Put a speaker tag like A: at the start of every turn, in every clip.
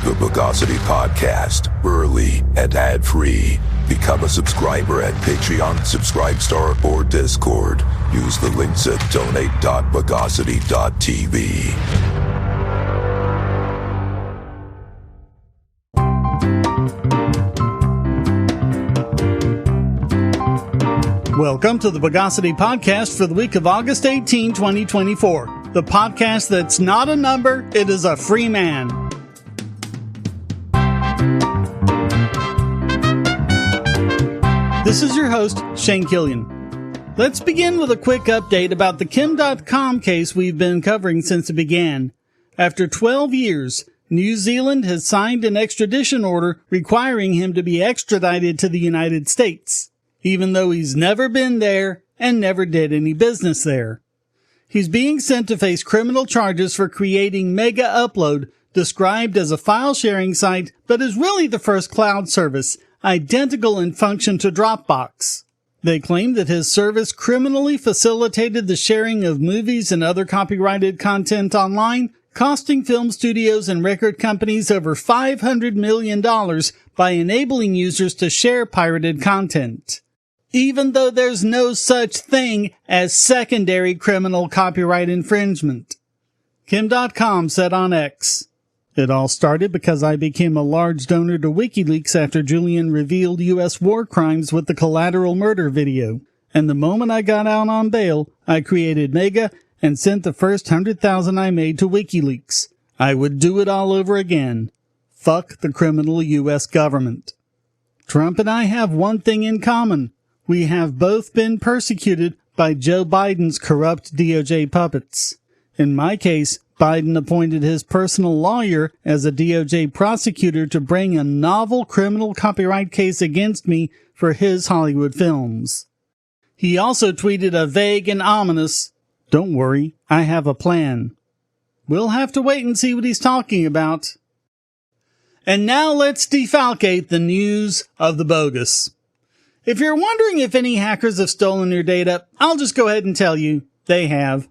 A: The Bogosity podcast, early and ad-free. Become a subscriber at Patreon, Subscribestar, or Discord. Use the links at donate.bogosity.tv.
B: Welcome to the Bogosity podcast for the week of August 18, 2024. The podcast that's not a number, it is a free man. This is your host, Shane Killian. Let's begin with a quick update about the Dotcom case we've been covering since it began. After 12 years, New Zealand has signed an extradition order requiring him to be extradited to the United States, even though he's never been there and never did any business there. He's being sent to face criminal charges for creating Megauploaded, described as a file-sharing site, but is really the first cloud service, identical in function to Dropbox. They claim that his service criminally facilitated the sharing of movies and other copyrighted content online, costing film studios and record companies over $500 million by enabling users to share pirated content, even though there's no such thing as secondary criminal copyright infringement. Dotcom said on X, "It all started because I became a large donor to WikiLeaks after Julian revealed U.S. war crimes with the collateral murder video. And the moment I got out on bail, I created Mega and sent the first 100,000 I made to WikiLeaks. I would do it all over again. Fuck the criminal U.S. government." Trump and I have one thing in common. We have both been persecuted by Joe Biden's corrupt DOJ puppets. In my case, Biden appointed his personal lawyer as a DOJ prosecutor to bring a novel criminal copyright case against me for his Hollywood films. He also tweeted a vague and ominous, "Don't worry, I have a plan." We'll have to wait and see what he's talking about. And now let's defalcate the news of the bogus. If you're wondering if any hackers have stolen your data, I'll just go ahead and tell you, they have.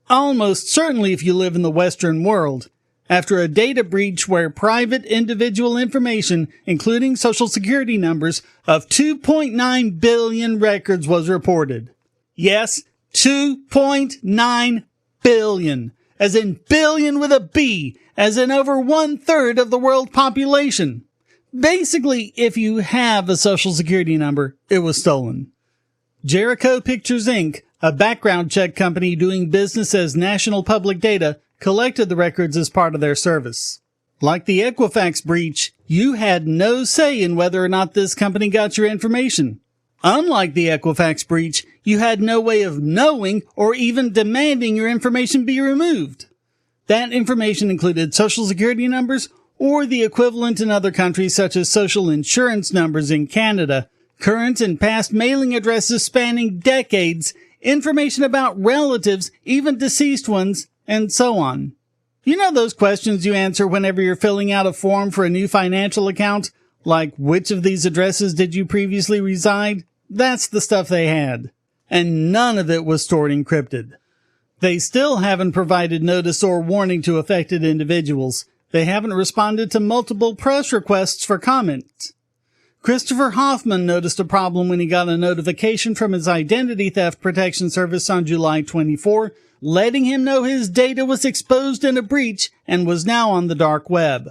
B: Almost certainly if you live in the Western world. After a data breach where private individual information, including social security numbers, of 2.9 billion records was reported. Yes, 2.9 billion. As in billion with a B, as in over 1/3 of the world population. Basically, if you have a social security number, it was stolen. Jericho Pictures Inc., a background check company doing business as National Public Data, collected the records as part of their service. Like the Equifax breach, you had no say in whether or not this company got your information. Unlike the Equifax breach, you had no way of knowing or even demanding your information be removed. That information included social security numbers or the equivalent in other countries such as social insurance numbers in Canada, current and past mailing addresses spanning decades, information about relatives, even deceased ones, and so on. You know those questions you answer whenever you're filling out a form for a new financial account? Like, which of these addresses did you previously reside? That's the stuff they had. And none of it was stored encrypted. They still haven't provided notice or warning to affected individuals. They haven't responded to multiple press requests for comment. Christopher Hoffman noticed a problem when he got a notification from his Identity Theft Protection Service on July 24, letting him know his data was exposed in a breach and was now on the dark web.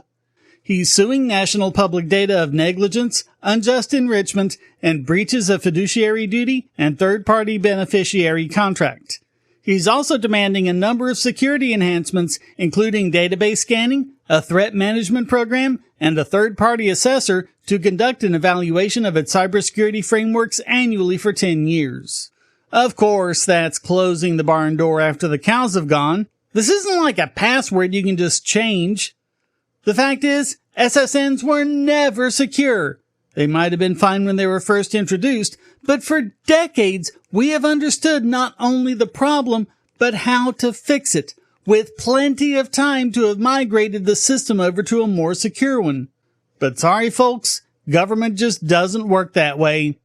B: He's suing National Public Data of negligence, unjust enrichment, and breaches of fiduciary duty and third-party beneficiary contract. He's also demanding a number of security enhancements, including database scanning, a threat management program, and a third-party assessor to conduct an evaluation of its cybersecurity frameworks annually for 10 years. Of course, that's closing the barn door after the cows have gone. This isn't like a password you can just change. The fact is, SSNs were never secure. They might have been fine when they were first introduced, but for decades we have understood not only the problem, but how to fix it, with plenty of time to have migrated the system over to a more secure one. But sorry folks, government just doesn't work that way.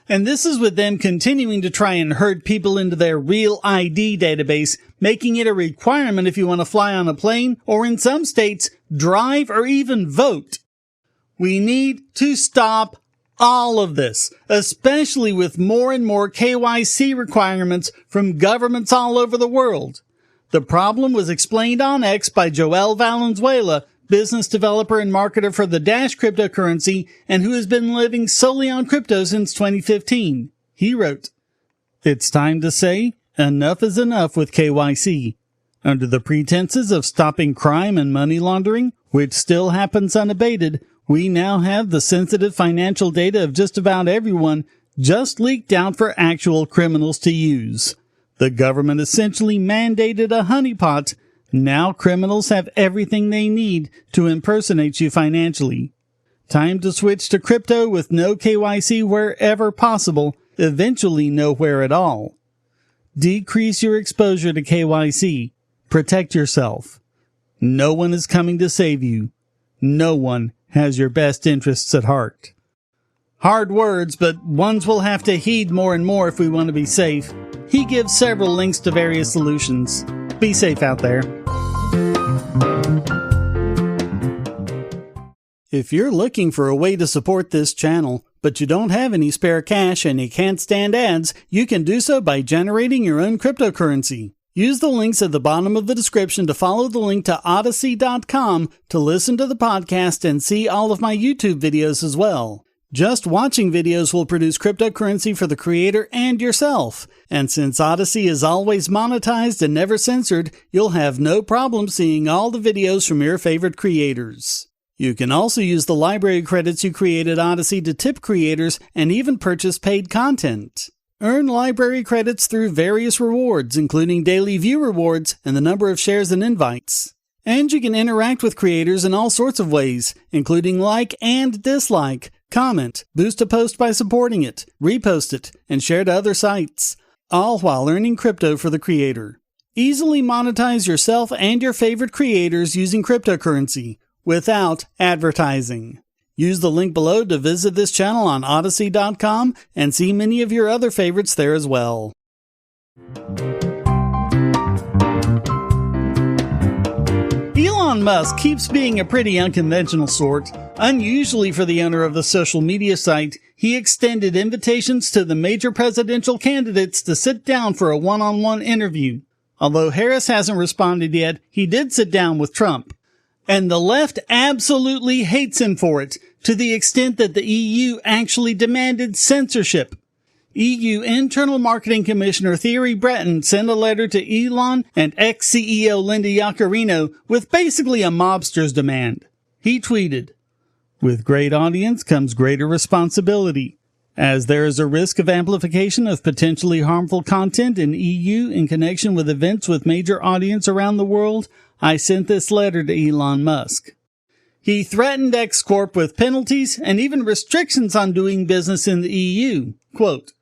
B: And this is with them continuing to try and herd people into their real ID database, making it a requirement if you want to fly on a plane or in some states, drive or even vote. We need to stop all of this, especially with more and more KYC requirements from governments all over the world. The problem was explained on X by Joel Valenzuela, business developer and marketer for the Dash cryptocurrency and who has been living solely on crypto since 2015. He wrote, "It's time to say enough is enough with KYC. Under the pretenses of stopping crime and money laundering, which still happens unabated, we now have the sensitive financial data of just about everyone just leaked out for actual criminals to use. The government essentially mandated a honeypot. Now criminals have everything they need to impersonate you financially. Time to switch to crypto with no KYC wherever possible, eventually nowhere at all. Decrease your exposure to KYC. Protect yourself. No one is coming to save you. No one has your best interests at heart." Hard words, but ones we'll have to heed more and more if we want to be safe. He gives several links to various solutions. Be safe out there. If you're looking for a way to support this channel, but you don't have any spare cash and you can't stand ads, you can do so by generating your own cryptocurrency. Use the links at the bottom of the description to follow the link to Odyssey.com to listen to the podcast and see all of my YouTube videos as well. Just watching videos will produce cryptocurrency for the creator and yourself. And since Odyssey is always monetized and never censored, you'll have no problem seeing all the videos from your favorite creators. You can also use the library credits you create at Odyssey to tip creators and even purchase paid content. Earn library credits through various rewards, including daily view rewards and the number of shares and invites. And you can interact with creators in all sorts of ways, including like and dislike, comment, boost a post by supporting it, repost it, and share to other sites, all while earning crypto for the creator. Easily monetize yourself and your favorite creators using cryptocurrency without advertising. Use the link below to visit this channel on Odyssey.com and see many of your other favorites there as well. Elon Musk keeps being a pretty unconventional sort. Unusually for the owner of the social media site, he extended invitations to the major presidential candidates to sit down for a one-on-one interview. Although Harris hasn't responded yet, he did sit down with Trump. And the left absolutely hates him for it, to the extent that the EU actually demanded censorship. EU Internal Marketing Commissioner Thierry Breton sent a letter to Elon and ex-CEO Linda Yaccarino with basically a mobster's demand. He tweeted, "With great audience comes greater responsibility. As there is a risk of amplification of potentially harmful content in EU in connection with events with major audience around the world, I sent this letter to Elon Musk." He threatened X Corp with penalties and even restrictions on doing business in the EU. Quote,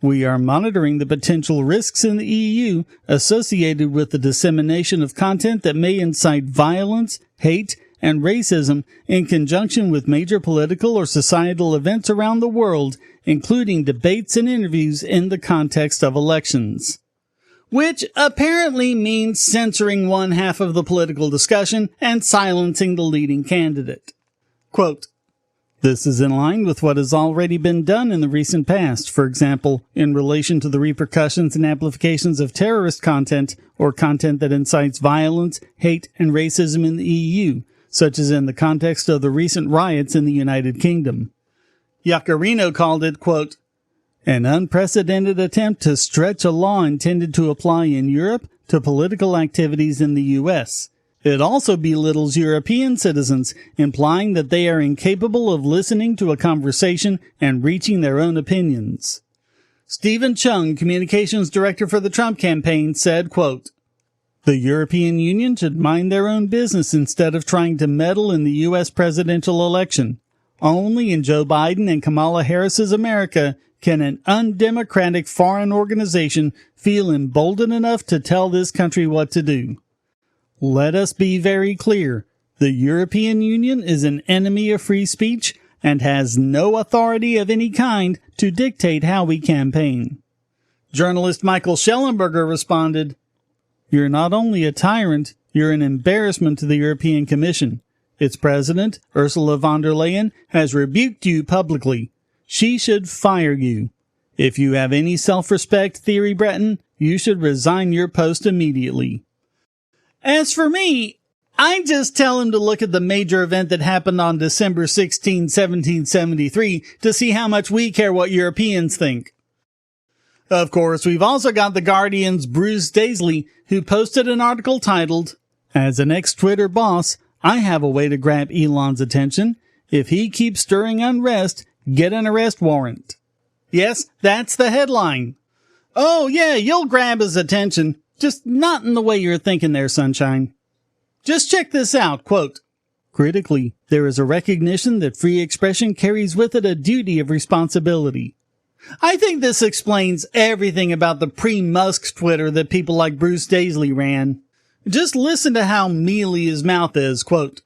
B: "We are monitoring the potential risks in the EU associated with the dissemination of content that may incite violence, hate, and racism in conjunction with major political or societal events around the world, including debates and interviews in the context of elections." Which apparently means censoring one half of the political discussion and silencing the leading candidate. Quote, "This is in line with what has already been done in the recent past, for example, in relation to the repercussions and amplifications of terrorist content or content that incites violence, hate, and racism in the EU, such as in the context of the recent riots in the United Kingdom." Yaccarino called it, quote, "An unprecedented attempt to stretch a law intended to apply in Europe to political activities in the U.S. It also belittles European citizens, implying that they are incapable of listening to a conversation and reaching their own opinions." Stephen Chung, communications director for the Trump campaign, said, quote, "The European Union should mind their own business instead of trying to meddle in the U.S. presidential election. Only in Joe Biden and Kamala Harris's America can an undemocratic foreign organization feel emboldened enough to tell this country what to do. Let us be very clear. The European Union is an enemy of free speech and has no authority of any kind to dictate how we campaign." Journalist Michael Schellenberger responded, You're not only a tyrant, you're an embarrassment to the European Commission. Its president, Ursula von der Leyen, has rebuked you publicly. She should fire you. If you have any self-respect, Thierry Breton, you should resign your post immediately. As for me, I just tell him to look at the major event that happened on December 16, 1773 to see how much we care what Europeans think. Of course, we've also got The Guardian's Bruce Daisley, who posted an article titled, "As an ex-Twitter boss, I have a way to grab Elon's attention. If he keeps stirring unrest, get an arrest warrant." Yes, that's the headline. Oh yeah, you'll grab his attention, just not in the way you're thinking there, sunshine. Just check this out, quote, "Critically, there is a recognition that free expression carries with it a duty of responsibility." I think this explains everything about the pre-Musk Twitter that people like Bruce Daisley ran. Just listen to how mealy his mouth is, quote,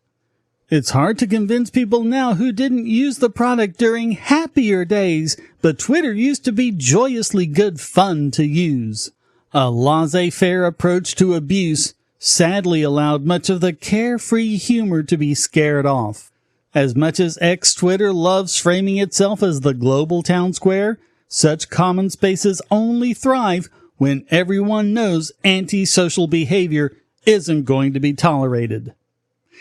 B: "It's hard to convince people now who didn't use the product during happier days, but Twitter used to be joyously good fun to use. A laissez-faire approach to abuse sadly allowed much of the carefree humor to be scared off. As much as X-Twitter loves framing itself as the global town square, such common spaces only thrive when everyone knows antisocial behavior isn't going to be tolerated."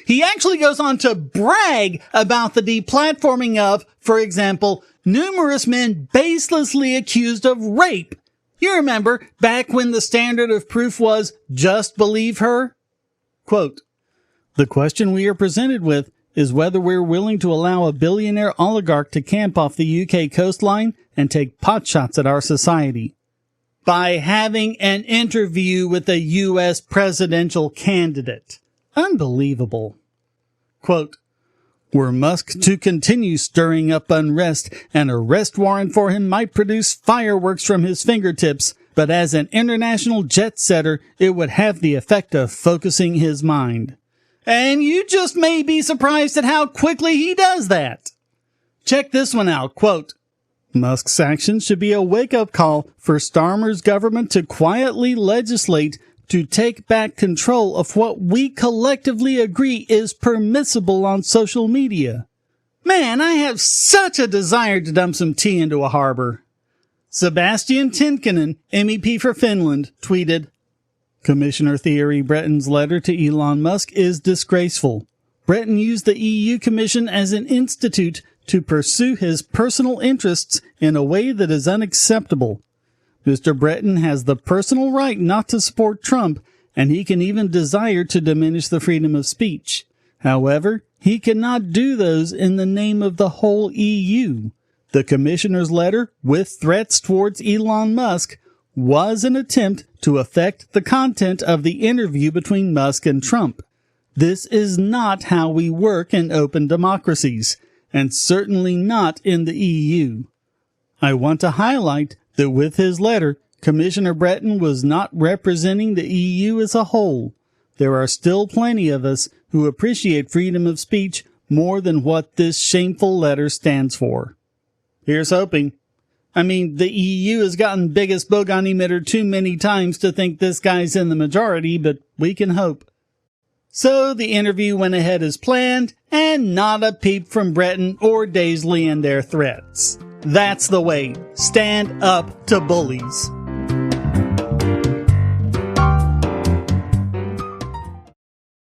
B: He actually goes on to brag about the deplatforming of, for example, numerous men baselessly accused of rape. You remember, back when the standard of proof was, just believe her? Quote, "The question we are presented with is whether we're willing to allow a billionaire oligarch to camp off the UK coastline and take potshots at our society by having an interview with a U.S. presidential candidate. Unbelievable." Quote, "Were Musk to continue stirring up unrest, an arrest warrant for him might produce fireworks from his fingertips, but as an international jet setter, it would have the effect of focusing his mind." And you just may be surprised at how quickly he does that. Check this one out, quote, "Musk's actions should be a wake-up call for Starmer's government to quietly legislate to take back control of what we collectively agree is permissible on social media." Man, I have such a desire to dump some tea into a harbor. Sebastian Tinkinen, MEP for Finland, tweeted, "Commissioner Thierry Breton's letter to Elon Musk is disgraceful. Breton used the EU Commission as an institute to pursue his personal interests in a way that is unacceptable. Mr. Breton has the personal right not to support Trump, and he can even desire to diminish the freedom of speech. However, he cannot do those in the name of the whole EU. The commissioner's letter, with threats towards Elon Musk, was an attempt to affect the content of the interview between Musk and Trump. This is not how we work in open democracies, and certainly not in the EU. I want to highlight that with his letter, Commissioner Breton was not representing the EU as a whole. There are still plenty of us who appreciate freedom of speech more than what this shameful letter stands for." Here's hoping. I mean, the EU has gotten biggest Bogon emitter too many times to think this guy's in the majority, but we can hope. So the interview went ahead as planned, and not a peep from Breton or Daisley and their threats. That's the way. Stand up to bullies.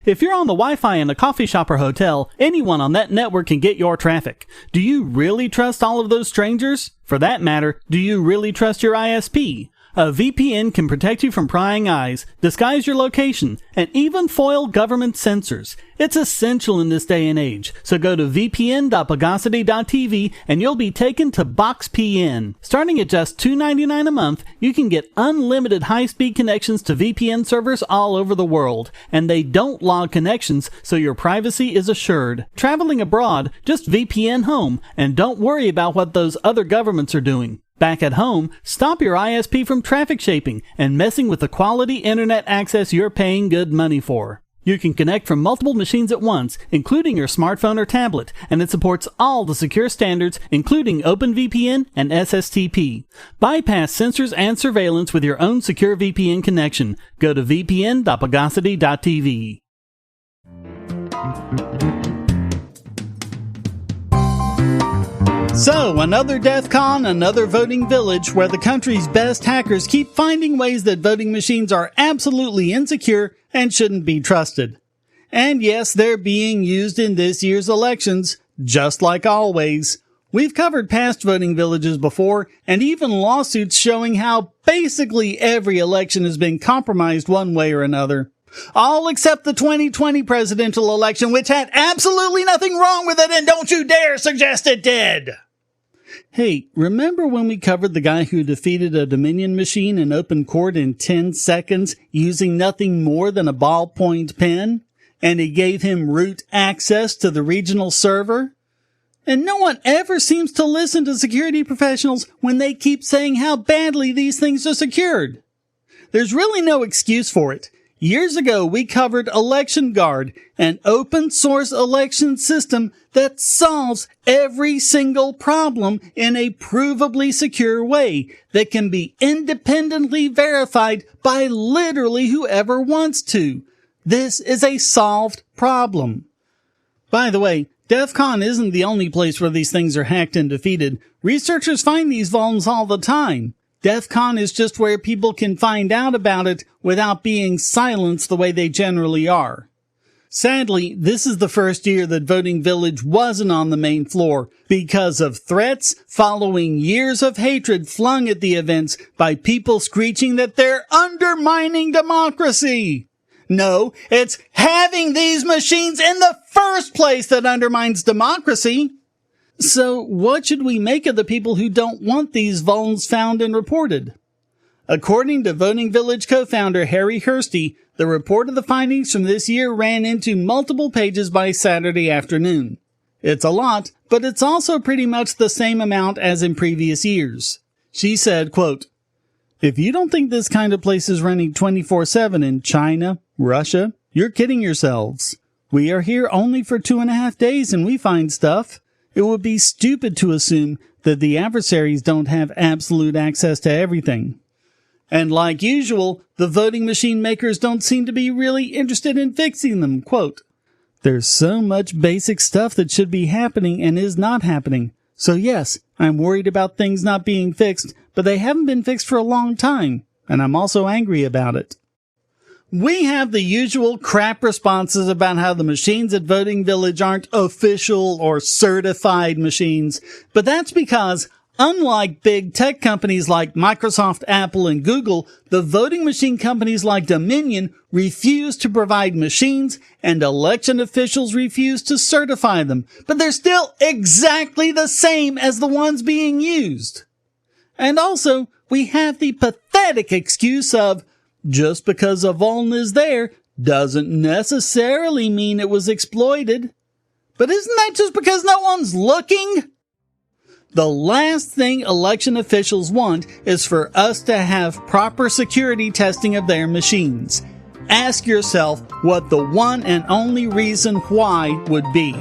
C: If you're on the Wi-Fi in a coffee shop or hotel, anyone on that network can get your traffic. Do you really trust all of those strangers? For that matter, do you really trust your ISP? A VPN can protect you from prying eyes, disguise your location, and even foil government censors. It's essential in this day and age, so go to vpn.bogosity.tv and you'll be taken to BoxPN. Starting at just $2.99 a month, you can get unlimited high-speed connections to VPN servers all over the world, and they don't log connections, so your privacy is assured. Traveling abroad, just VPN home, and don't worry about what those other governments are doing. Back at home, stop your ISP from traffic shaping and messing with the quality internet access you're paying good money for. You can connect from multiple machines at once, including your smartphone or tablet, and it supports all the secure standards, including OpenVPN and SSTP. Bypass censors and surveillance with your own secure VPN connection. Go to vpn.bogosity.tv.
B: So, another DEF CON, another voting village where the country's best hackers keep finding ways that voting machines are absolutely insecure and shouldn't be trusted. And yes, they're being used in this year's elections, just like always. We've covered past voting villages before, and even lawsuits showing how basically every election has been compromised one way or another. All except the 2020 presidential election, which had absolutely nothing wrong with it, and don't you dare suggest it did! Hey, remember when we covered the guy who defeated a Dominion machine in open court in 10 seconds using nothing more than a ballpoint pen? And he gave him root access to the regional server? And no one ever seems to listen to security professionals when they keep saying how badly these things are secured. There's really no excuse for it. Years ago, we covered Election Guard, an open source election system that solves every single problem in a provably secure way that can be independently verified by literally whoever wants to. This is a solved problem. By the way, DEF CON isn't the only place where these things are hacked and defeated. Researchers find these vulns all the time. DEF CON is just where people can find out about it without being silenced the way they generally are. Sadly, this is the first year that Voting Village wasn't on the main floor because of threats following years of hatred flung at the events by people screeching that they're undermining democracy. No, it's having these machines in the first place that undermines democracy. So what should we make of the people who don't want these vulns found and reported? According to Voting Village co-founder Harry Hursty, the report of the findings from this year ran into multiple pages by Saturday afternoon. It's a lot, but it's also pretty much the same amount as in previous years. She said, quote, "If you don't think this kind of place is running 24/7 in China, Russia, you're kidding yourselves. We are here only for 2.5 days and we find stuff. It would be stupid to assume that the adversaries don't have absolute access to everything." And like usual, the voting machine makers don't seem to be really interested in fixing them. Quote, "There's so much basic stuff that should be happening and is not happening. So yes, I'm worried about things not being fixed, but they haven't been fixed for a long time, and I'm also angry about it." We have the usual crap responses about how the machines at Voting Village aren't official or certified machines, but that's because, unlike big tech companies like Microsoft, Apple, and Google, the voting machine companies like Dominion refuse to provide machines and election officials refuse to certify them, but they're still exactly the same as the ones being used. And also, we have the pathetic excuse of, just because a vuln is there doesn't necessarily mean it was exploited. But isn't that just because no one's looking? The last thing election officials want is for us to have proper security testing of their machines. Ask yourself what the one and only reason why would be.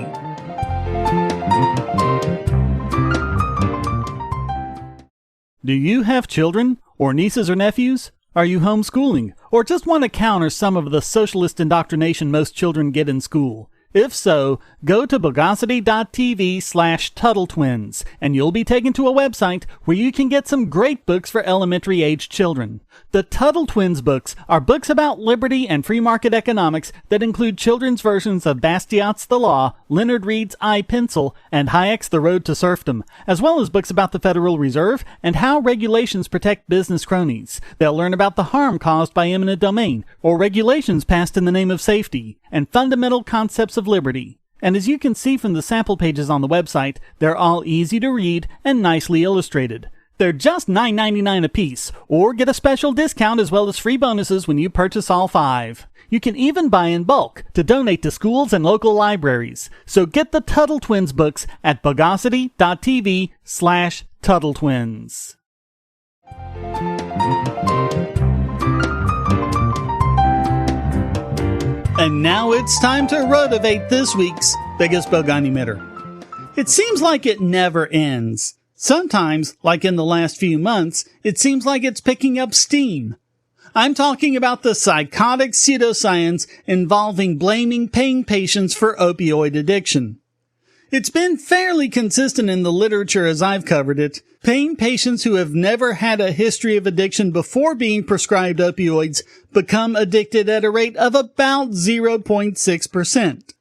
C: Do you have children, or nieces or nephews? Are you homeschooling, or just want to counter some of the socialist indoctrination most children get in school? If so, go to bogosity.tv/TuttleTwins, and you'll be taken to a website where you can get some great books for elementary-aged children. The Tuttle Twins books are books about liberty and free market economics that include children's versions of Bastiat's The Law, Leonard Read's I, Pencil, and Hayek's The Road to Serfdom, as well as books about the Federal Reserve and how regulations protect business cronies. They'll learn about the harm caused by eminent domain, or regulations passed in the name of safety, and fundamental concepts of liberty. And as you can see from the sample pages on the website, they're all easy to read and nicely illustrated. They're just $9.99 a piece, or get a special discount as well as free bonuses when you purchase all 5. You can even buy in bulk to donate to schools and local libraries. So get the Tuttle Twins books at bogosity.tv/TuttleTwins.
B: And now it's time to rotivate this week's biggest Bogon emitter. It seems like it never ends. Sometimes, like in the last few months, it seems like it's picking up steam. I'm talking about the psychotic pseudoscience involving blaming pain patients for opioid addiction. It's been fairly consistent in the literature as I've covered it. Pain patients who have never had a history of addiction before being prescribed opioids become addicted at a rate of about 0.6%.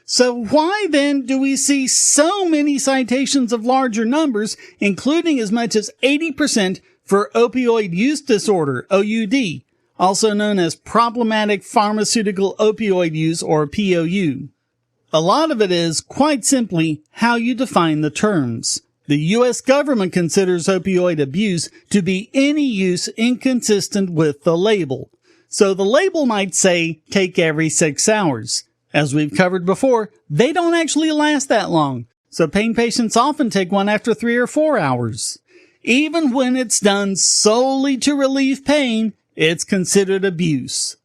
B: So why then do we see so many citations of larger numbers, including as much as 80% for opioid use disorder, OUD, also known as problematic pharmaceutical opioid use, or POU? A lot of it is, quite simply, how you define the terms. The U.S. government considers opioid abuse to be any use inconsistent with the label. So the label might say, take every 6 hours. As we've covered before, they don't actually last that long, so pain patients often take one after 3 or 4 hours. Even when it's done solely to relieve pain, it's considered abuse.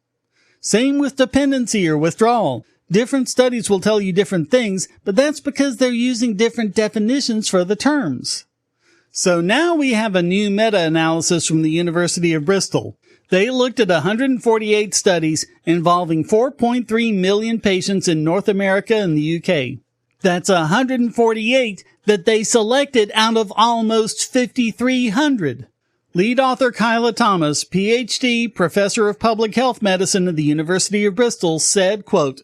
B: Same with dependency or withdrawal. Different studies will tell you different things, but that's because they're using different definitions for the terms. So now we have a new meta-analysis from the University of Bristol. They looked at 148 studies involving 4.3 million patients in North America and the UK. That's 148 that they selected out of almost 5,300. Lead author Kyla Thomas, PhD, professor of public health medicine at the University of Bristol, said, quote,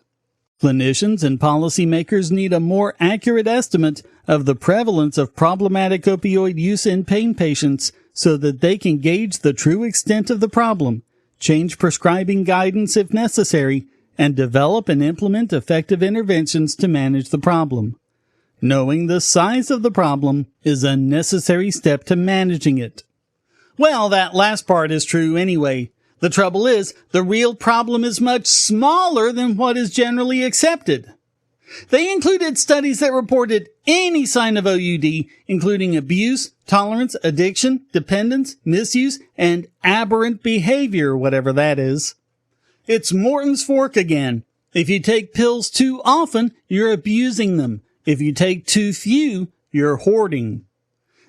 B: "Clinicians and policymakers need a more accurate estimate of the prevalence of problematic opioid use in pain patients so that they can gauge the true extent of the problem, change prescribing guidance if necessary, and develop and implement effective interventions to manage the problem. Knowing the size of the problem is a necessary step to managing it." Well, that last part is true anyway. The trouble is, the real problem is much smaller than what is generally accepted. They included studies that reported any sign of OUD, including abuse, tolerance, addiction, dependence, misuse, and aberrant behavior, whatever that is. It's Morton's fork again. If you take pills too often, you're abusing them. If you take too few, you're hoarding.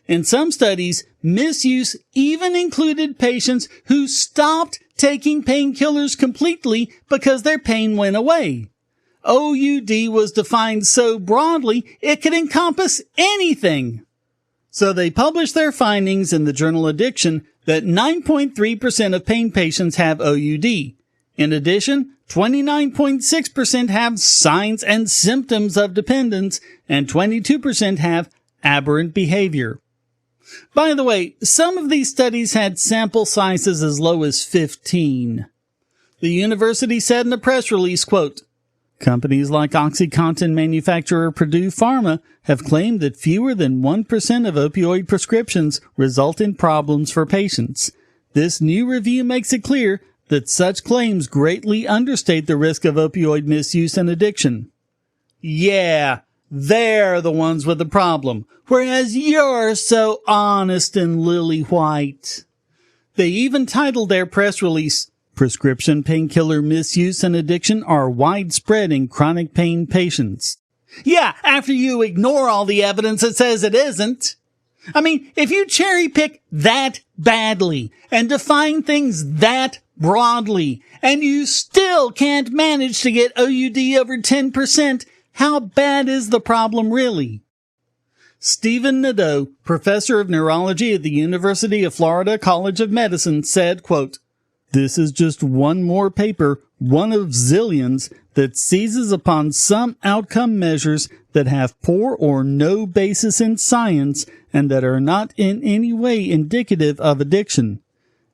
B: In some studies, misuse even included patients who stopped taking painkillers completely because their pain went away. OUD was defined so broadly, it could encompass anything. So they published their findings in the journal Addiction that 9.3% of pain patients have OUD. In addition, 29.6% have signs and symptoms of dependence, and 22% have aberrant behavior. By the way, some of these studies had sample sizes as low as 15. The university said in a press release, quote, "Companies like OxyContin manufacturer Purdue Pharma have claimed that fewer than 1% of opioid prescriptions result in problems for patients. This new review makes it clear that such claims greatly understate the risk of opioid misuse and addiction." Yeah, they're the ones with the problem, whereas you're so honest and lily white. They even titled their press release, "Prescription painkiller misuse and addiction are widespread in chronic pain patients." Yeah, after you ignore all the evidence that says it isn't. I mean, if you cherry pick that badly and define things that broadly, and you still can't manage to get OUD over 10%, how bad is the problem really? Stephen Nadeau, professor of neurology at the University of Florida College of Medicine, said, quote, "This is just one more paper, one of zillions, that seizes upon some outcome measures that have poor or no basis in science and that are not in any way indicative of addiction.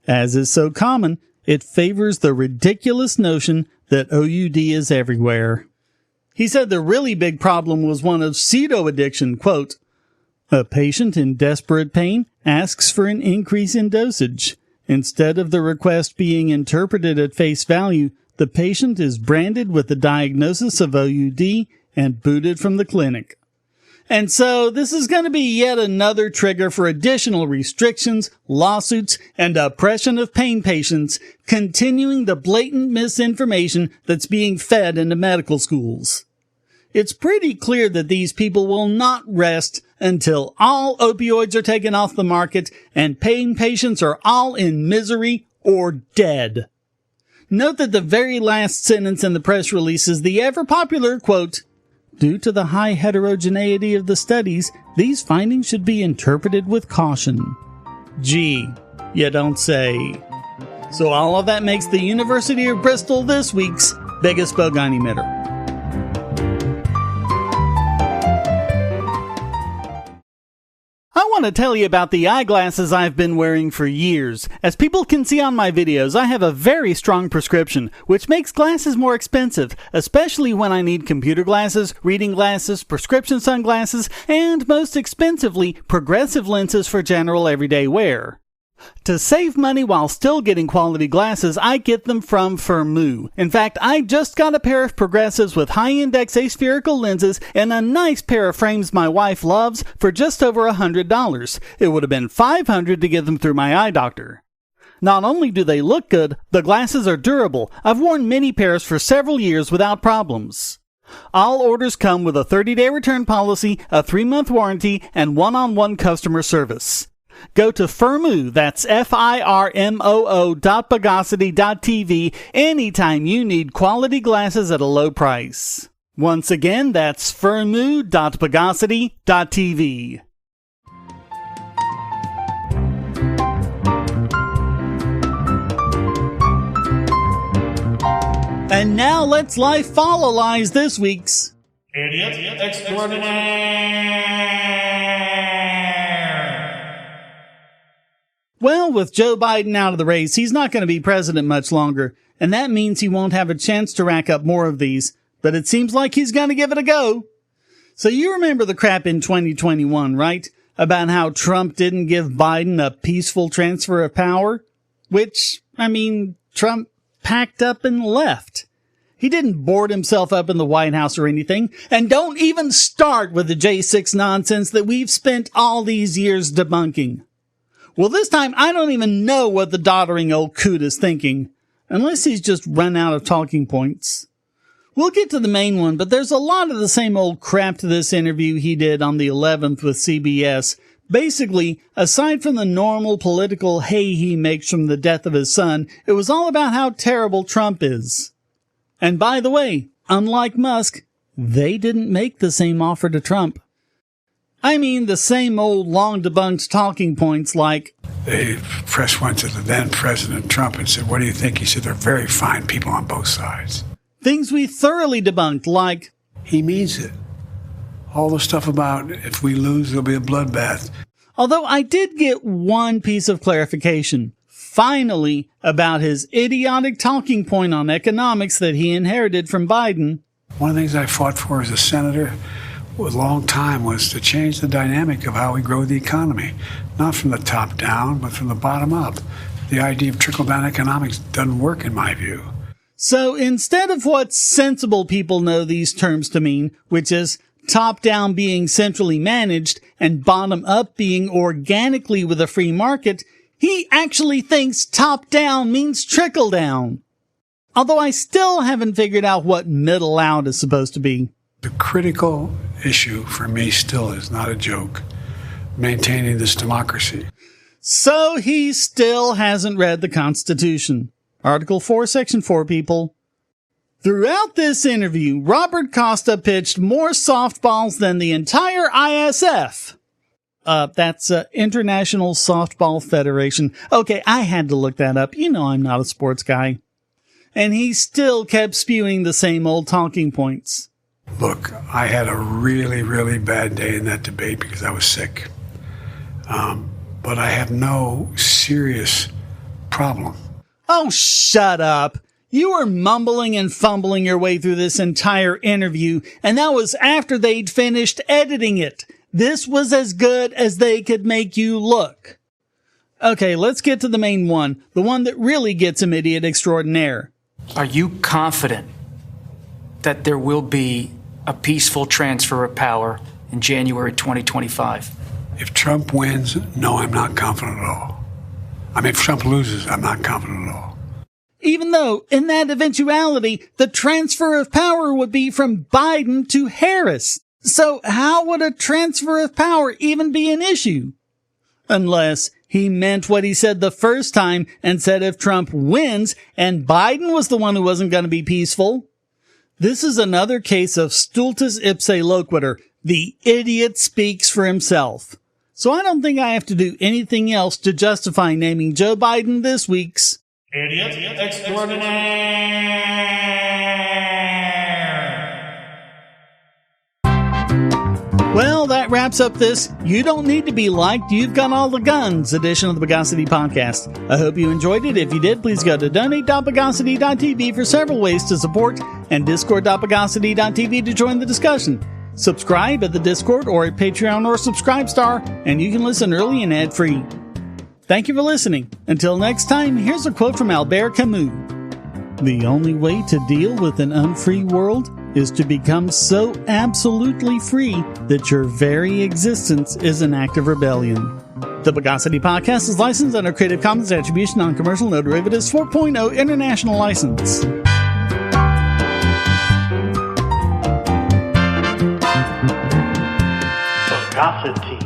B: As is so common, it favors the ridiculous notion that OUD is everywhere." He said the really big problem was one of pseudo-addiction, quote, "A patient in desperate pain asks for an increase in dosage. Instead of the request being interpreted at face value, the patient is branded with the diagnosis of OUD and booted from the clinic." And so this is going to be yet another trigger for additional restrictions, lawsuits, and oppression of pain patients, continuing the blatant misinformation that's being fed into medical schools. It's pretty clear that these people will not rest until all opioids are taken off the market and pain patients are all in misery or dead. Note that the very last sentence in the press release is the ever-popular quote, "Due to the high heterogeneity of the studies, these findings should be interpreted with caution." Gee, you don't say. So all of that makes the University of Bristol this week's biggest Bogon emitter.
C: I want to tell you about the eyeglasses I've been wearing for years. As people can see on my videos, I have a very strong prescription, which makes glasses more expensive, especially when I need computer glasses, reading glasses, prescription sunglasses, and most expensively, progressive lenses for general everyday wear. To save money while still getting quality glasses, I get them from Camus. In fact, I just got a pair of progressives with high-index aspherical lenses and a nice pair of frames my wife loves for just over $100. It would have been $500 to get them through my eye doctor. Not only do they look good, the glasses are durable. I've worn many pairs for several years without problems. All orders come with a 30-day return policy, a 3-month warranty, and one-on-one customer service. Go to Firmoo, that's FIRMOO.Bogosity.tv anytime you need quality glasses at a low price. Once again, that's Firmoo.Bogosity.tv.
B: And now let's follow-lize this week's
D: Idiot Extraordinaire.
B: Well, with Joe Biden out of the race, he's not going to be president much longer, and that means he won't have a chance to rack up more of these, but it seems like he's going to give it a go. So you remember the crap in 2021, right? About how Trump didn't give Biden a peaceful transfer of power? Which, Trump packed up and left. He didn't board himself up in the White House or anything, and don't even start with the J6 nonsense that we've spent all these years debunking. Well, this time, I don't even know what the doddering old coot is thinking, unless he's just run out of talking points. We'll get to the main one, but there's a lot of the same old crap to this interview he did on the 11th with CBS. Basically, aside from the normal political hay he makes from the death of his son, it was all about how terrible Trump is. And by the way, unlike Musk, they didn't make the same offer to Trump. The same old long-debunked talking points like,
E: the press went to the then President Trump and said, "What do you think?" He said, "They're very fine people on both sides."
B: Things we thoroughly debunked like,
E: he means it. All the stuff about if we lose, there'll be a bloodbath.
B: Although I did get one piece of clarification, finally, about his idiotic talking point on economics that he inherited from Biden.
E: One of the things I fought for as a senator a long time was to change the dynamic of how we grow the economy, not from the top down, but from the bottom up. The idea of trickle-down economics doesn't work in my view.
B: So instead of what sensible people know these terms to mean, which is top-down being centrally managed and bottom-up being organically with a free market, he actually thinks top-down means trickle-down. Although I still haven't figured out what middle out is supposed to be.
E: The critical issue for me still is not a joke, maintaining this democracy.
B: So he still hasn't read the Constitution. Article 4, Section 4, people. Throughout this interview, Robert Costa pitched more softballs than the entire ISF. That's International Softball Federation. Okay, I had to look that up. You know I'm not a sports guy. And he still kept spewing the same old talking points.
E: Look, I had a really, really bad day in that debate because I was sick. But I have no serious problem.
B: Oh, shut up. You were mumbling and fumbling your way through this entire interview, and that was after they'd finished editing it. This was as good as they could make you look. Okay, let's get to the main one, the one that really gets him idiot extraordinaire.
F: Are you confident that there will be a peaceful transfer of power in January 2025.
E: If Trump wins, no, I'm not confident at all. I mean, if Trump loses, I'm not confident at all.
B: Even though, in that eventuality, the transfer of power would be from Biden to Harris. So how would a transfer of power even be an issue? Unless he meant what he said the first time and said if Trump wins and Biden was the one who wasn't going to be peaceful. This is another case of stultus ipse loquitur. The idiot speaks for himself. So I don't think I have to do anything else to justify naming Joe Biden this week's
D: Idiot Extraordinaire.
B: Well, that wraps up this You Don't Need to Be Liked, You've Got All the Guns edition of the Bogosity podcast. I hope you enjoyed it. If you did, please go to donate.bogosity.tv for several ways to support and discord.bogosity.tv to join the discussion. Subscribe at the Discord or at Patreon or Subscribestar, and you can listen early and ad-free. Thank you for listening. Until next time, here's a quote from Albert Camus. The only way to deal with an unfree world is to become so absolutely free that your very existence is an act of rebellion. The Bogosity podcast is licensed under Creative Commons Attribution Non-Commercial No Derivatives 4.0 International License.
G: Bogosity.